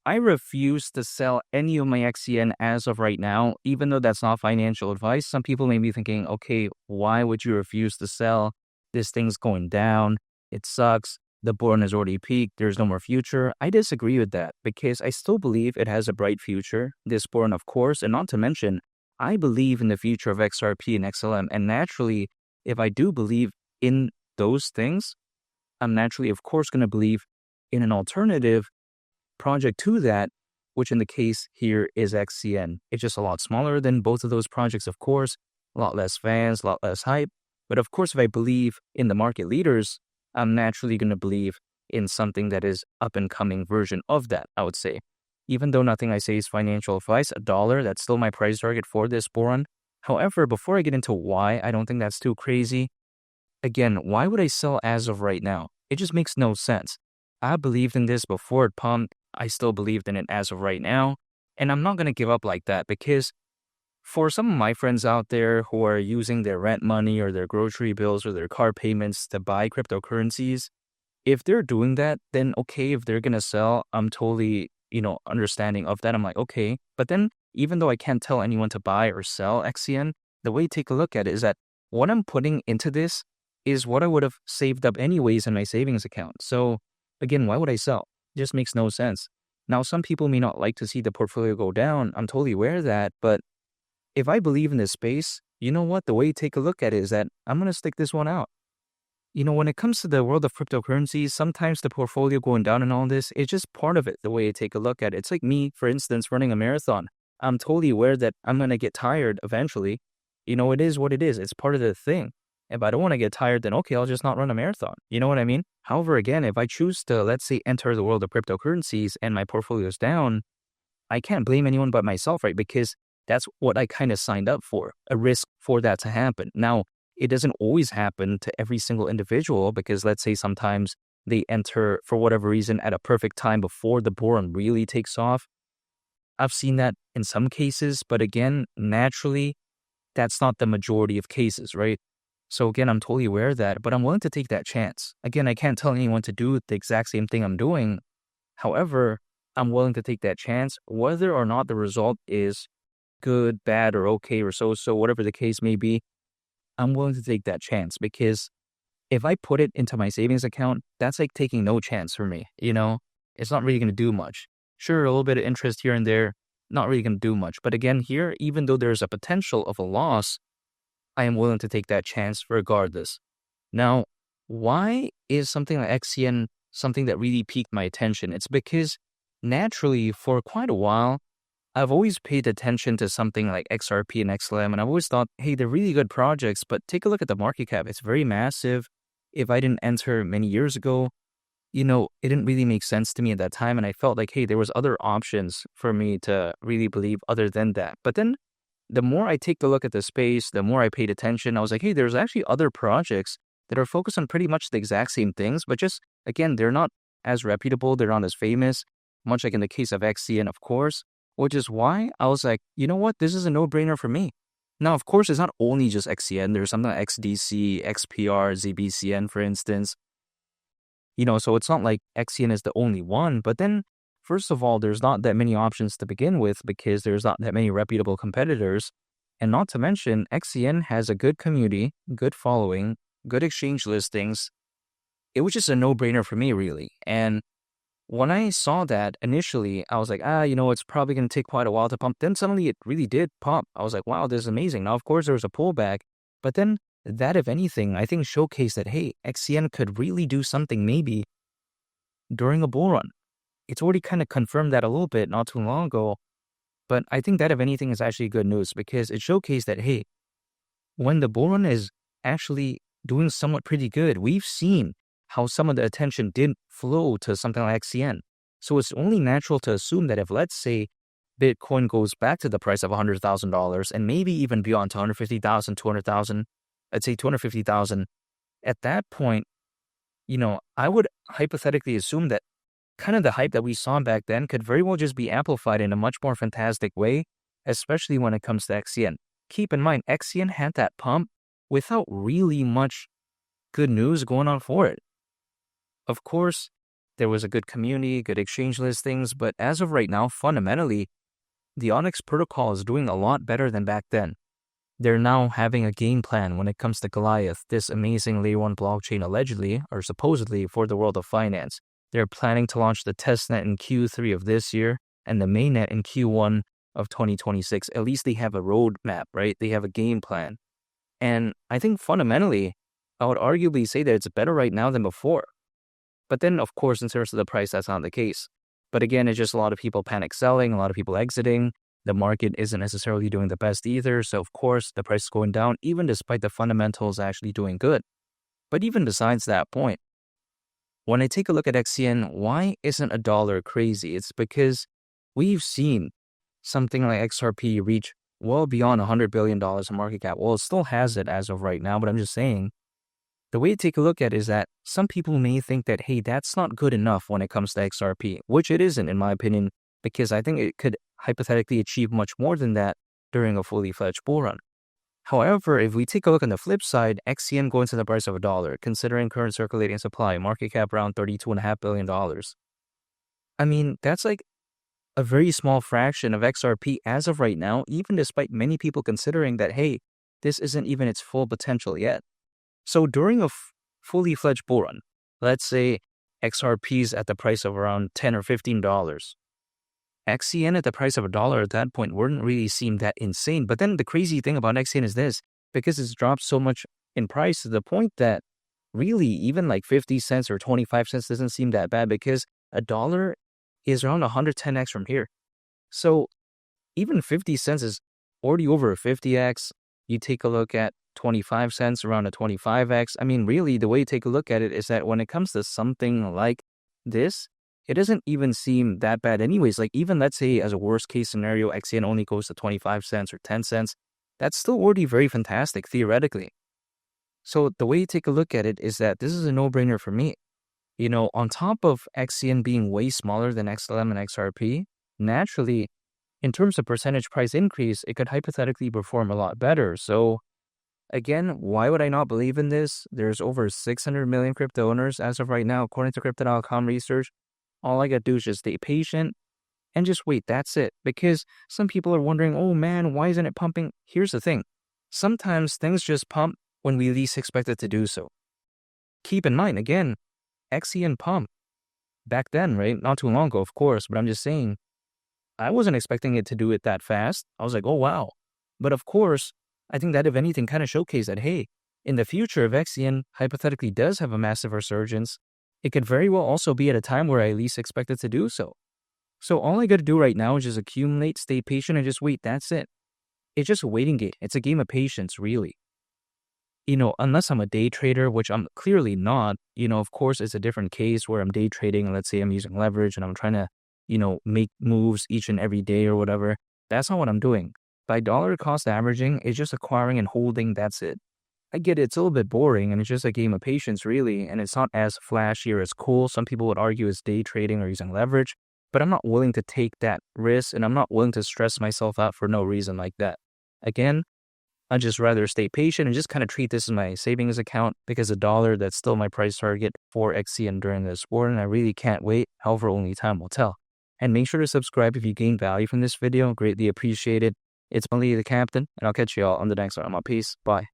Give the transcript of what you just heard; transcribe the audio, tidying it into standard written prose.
I refuse to sell any of my XCN as of right now, even though that's not financial advice. Some people may be thinking, okay, why would you refuse to sell? This thing's going down. It sucks. The bull run has already peaked. There's no more future. I disagree with that because I still believe it has a bright future. This bull run, of course, and not to mention, I believe in the future of XRP and XLM. And naturally, if I do believe in those things, I'm naturally, of course, going to believe in an alternative project to that, which in the case here is XCN. It's just a lot smaller than both of those projects, of course, a lot less fans, a lot less hype. But of course, if I believe in the market leaders, I'm naturally going to believe in something that is up and coming version of that, I would say. Even though nothing I say is financial advice, $1, that's still my price target for this bull run. However, before I get into why I don't think that's too crazy, again, why would I sell as of right now? It just makes no sense. I believed in this before it pumped. I still believed in it as of right now. And I'm not going to give up like that because for some of my friends out there who are using their rent money or their grocery bills or their car payments to buy cryptocurrencies, if they're doing that, then okay, if they're going to sell, I'm totally, understanding of that. I'm like, okay. But then even though I can't tell anyone to buy or sell XCN, the way to take a look at it is that what I'm putting into this is what I would have saved up anyways in my savings account. So again, why would I sell? It just makes no sense. Now, some people may not like to see the portfolio go down. I'm totally aware of that. But if I believe in this space, you know what? The way to take a look at it is that I'm going to stick this one out. When it comes to the world of cryptocurrencies, sometimes the portfolio going down and all this, it's just part of it, the way to take a look at it. It's like me, for instance, running a marathon. I'm totally aware that I'm going to get tired eventually. It is what it is. It's part of the thing. If I don't want to get tired, then okay, I'll just not run a marathon. You know what I mean? However, again, if I choose to, let's say, enter the world of cryptocurrencies and my portfolio is down, I can't blame anyone but myself, right? Because that's what I kind of signed up for, a risk for that to happen. Now, it doesn't always happen to every single individual because let's say sometimes they enter for whatever reason at a perfect time before the bull run really takes off. I've seen that in some cases, but again, naturally, that's not the majority of cases, right? So again, I'm totally aware of that, but I'm willing to take that chance. Again, I can't tell anyone to do the exact same thing I'm doing. However, I'm willing to take that chance, whether or not the result is good, bad, or okay, or so-so, whatever the case may be. I'm willing to take that chance because if I put it into my savings account, that's like taking no chance for me. It's not really going to do much. Sure, a little bit of interest here and there, not really going to do much. But again, here, even though there's a potential of a loss, I am willing to take that chance regardless. Now, why is something like XCN something that really piqued my attention? It's because naturally, for quite a while, I've always paid attention to something like XRP and XLM, and I've always thought, hey, they're really good projects, but take a look at the market cap. It's very massive. If I didn't enter many years ago, it didn't really make sense to me at that time, and I felt like, hey, there was other options for me to really believe other than that. But then the more I take a look at the space, the more I paid attention, I was like, hey, there's actually other projects that are focused on pretty much the exact same things, but just, again, they're not as reputable, they're not as famous, much like in the case of XCN, of course, which is why I was like, you know what, this is a no-brainer for me. Now, of course, it's not only just XCN, there's something like XDC, XPR, ZBCN, for instance. So it's not like XCN is the only one, but then first of all, there's not that many options to begin with because there's not that many reputable competitors. And not to mention, XCN has a good community, good following, good exchange listings. It was just a no-brainer for me, really. And when I saw that initially, I was like, it's probably going to take quite a while to pump. Then suddenly it really did pump. I was like, wow, this is amazing. Now, of course, there was a pullback, but then that, if anything, I think showcased that, hey, XCN could really do something maybe during a bull run. It's already kind of confirmed that a little bit not too long ago, but I think that, if anything, is actually good news because it showcased that, hey, when the bull run is actually doing somewhat pretty good, we've seen how some of the attention didn't flow to something like XCN. So it's only natural to assume that if, let's say, Bitcoin goes back to the price of $100,000 and maybe even beyond to 150,000, 200,000, I'd say 250,000, at that point, I would hypothetically assume that kind of the hype that we saw back then could very well just be amplified in a much more fantastic way, especially when it comes to XCN. Keep in mind, XCN had that pump without really much good news going on for it. Of course, There was a good community, good exchange listings, but as of right now, fundamentally, the Onyx protocol is doing a lot better than back then. They're now having a game plan when it comes to Goliath, this amazing layer 1 blockchain allegedly, or supposedly, for the world of finance. They're planning to launch the testnet in Q3 of this year and the mainnet in Q1 of 2026. At least they have a roadmap, right? They have a game plan. And I think fundamentally, I would arguably say that it's better right now than before. But then, of course, in terms of the price, that's not the case. But again, it's just a lot of people panic selling, a lot of people exiting. The market isn't necessarily doing the best either. So, of course, the price is going down, even despite the fundamentals actually doing good. But even besides that point, when I take a look at XCN, why isn't $1 crazy? It's because we've seen something like XRP reach well beyond $100 billion in market cap. Well, it still has it as of right now, but I'm just saying, the way to take a look at it is that some people may think that, hey, that's not good enough when it comes to XRP, which it isn't, in my opinion, because I think it could hypothetically achieve much more than that during a fully fledged bull run. However, if we take a look on the flip side, XCN going to the price of $1, considering current circulating supply, market cap around $32.5 billion. I mean, that's like a very small fraction of XRP as of right now, even despite many people considering that, hey, this isn't even its full potential yet. So during a fully fledged bull run, let's say XRP's at the price of around $10 or $15. XCN at the price of $1 at that point wouldn't really seem that insane. But then the crazy thing about XCN is this, because it's dropped so much in price to the point that really even like 50 cents or 25 cents doesn't seem that bad, because $1 is around 110x from here. So even 50 cents is already over a 50x. You take a look at 25 cents, around a 25x. I mean, really, the way you take a look at it is that when it comes to something like this, it doesn't even seem that bad anyways. Like even let's say as a worst case scenario, XCN only goes to 25 cents or 10 cents. That's still already very fantastic theoretically. So the way you take a look at it is that this is a no-brainer for me. You know, on top of XCN being way smaller than XLM and XRP, naturally, in terms of percentage price increase, it could hypothetically perform a lot better. So again, why would I not believe in this? There's over 600 million crypto owners as of right now, according to Crypto.com research. All I gotta do is just stay patient and just wait. That's it. Because some people are wondering, oh man, why isn't it pumping? Here's the thing. Sometimes things just pump when we least expect it to do so. Keep in mind, again, XCN pumped back then, right? Not too long ago, of course, but I'm just saying, I wasn't expecting it to do it that fast. I was like, oh wow. But of course, I think that if anything kind of showcased that, hey, in the future, if XCN hypothetically does have a massive resurgence, it could very well also be at a time where I least expect it to do so. So all I got to do right now is just accumulate, stay patient, and just wait. That's it. It's just a waiting game. It's a game of patience, really. You know, unless I'm a day trader, which I'm clearly not, you know, of course, it's a different case where I'm day trading. And let's say I'm using leverage and I'm trying to, you know, make moves each and every day or whatever. That's not what I'm doing. By dollar cost averaging, it's just acquiring and holding. That's it. I get it. It's a little bit boring and it's just a game of patience, really. And it's not as flashy or as cool. Some people would argue it's day trading or using leverage, but I'm not willing to take that risk and I'm not willing to stress myself out for no reason like that. Again, I'd just rather stay patient and just kind of treat this as my savings account, because $1, that's still my price target for XCN during this war, and I really can't wait. However, only time will tell. And make sure to subscribe if you gained value from this video. Greatly appreciated. It's Mali the Captain, and I'll catch you all on the next one. I'm out. Peace. Bye.